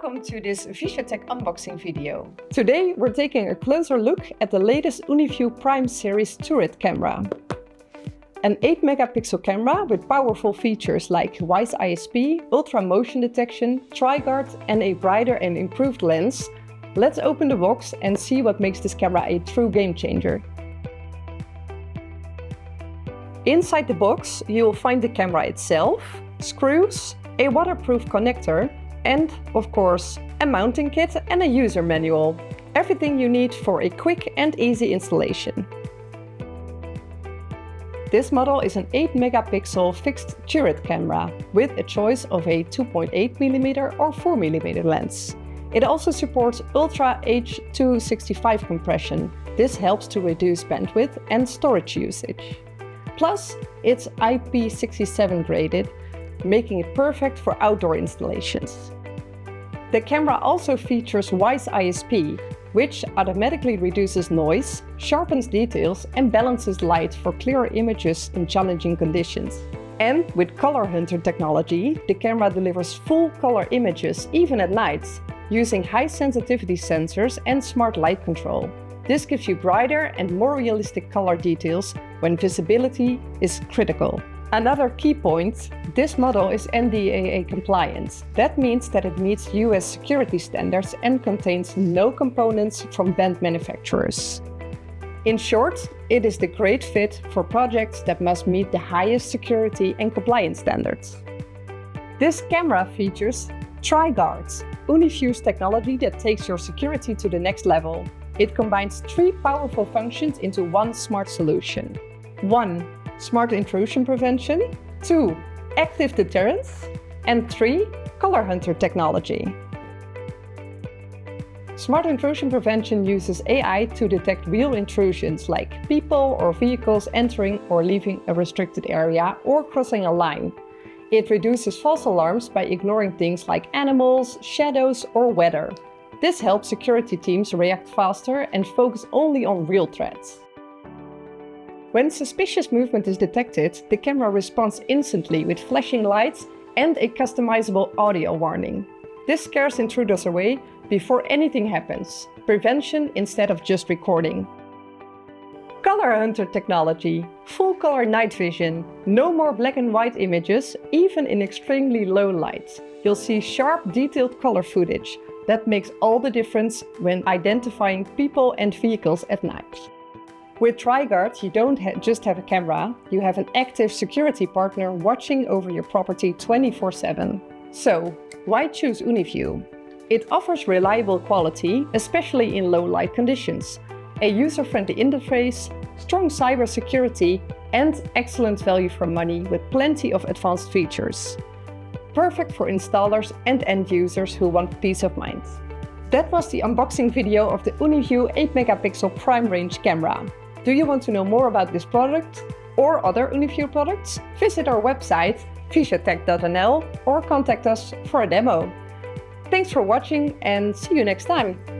Welcome to this Visiotech unboxing video. Today we're taking a closer look at the latest Uniview Prime series turret camera. An 8 megapixel camera with powerful features like Wise ISP, ultra motion detection, TriGuard and a brighter and improved lens. Let's open the box and see what makes this camera a true game changer. Inside the box you'll find the camera itself, screws, a waterproof connector, and, of course, a mounting kit and a user manual. Everything you need for a quick and easy installation. This model is an 8 megapixel fixed turret camera with a choice of a 2.8mm or 4mm lens. It also supports Ultra H.265 compression. This helps to reduce bandwidth and storage usage. Plus, it's IP67 graded, making it perfect for outdoor installations. The camera also features Wise ISP, which automatically reduces noise, sharpens details and balances light for clearer images in challenging conditions. And with ColorHunter technology, the camera delivers full color images even at night, using high sensitivity sensors and smart light control. This gives you brighter and more realistic color details when visibility is critical. Another key point, this model is NDAA compliant. That means that it meets US security standards and contains no components from banned manufacturers. In short, it is the great fit for projects that must meet the highest security and compliance standards. This camera features TriGuard, Uniview's technology that takes your security to the next level. It combines 3 powerful functions into one smart solution. 1. Smart intrusion prevention, 2. Active deterrence, and 3. ColorHunter technology. Smart intrusion prevention uses AI to detect real intrusions like people or vehicles entering or leaving a restricted area or crossing a line. It reduces false alarms by ignoring things like animals, shadows, or weather. This helps security teams react faster and focus only on real threats. When suspicious movement is detected, the camera responds instantly with flashing lights and a customizable audio warning. This scares intruders away before anything happens. Prevention instead of just recording. ColorHunter technology. Full color night vision. No more black and white images, even in extremely low light. You'll see sharp, detailed color footage. That makes all the difference when identifying people and vehicles at night. With TriGuard, you don't just have a camera, you have an active security partner watching over your property 24/7. So, why choose Uniview? It offers reliable quality, especially in low light conditions, a user-friendly interface, strong cybersecurity, and excellent value for money with plenty of advanced features. Perfect for installers and end users who want peace of mind. That was the unboxing video of the Uniview 8 megapixel prime range camera. Do you want to know more about this product or other Uniview products? Visit our website visiotech.nl or contact us for a demo. Thanks for watching and see you next time!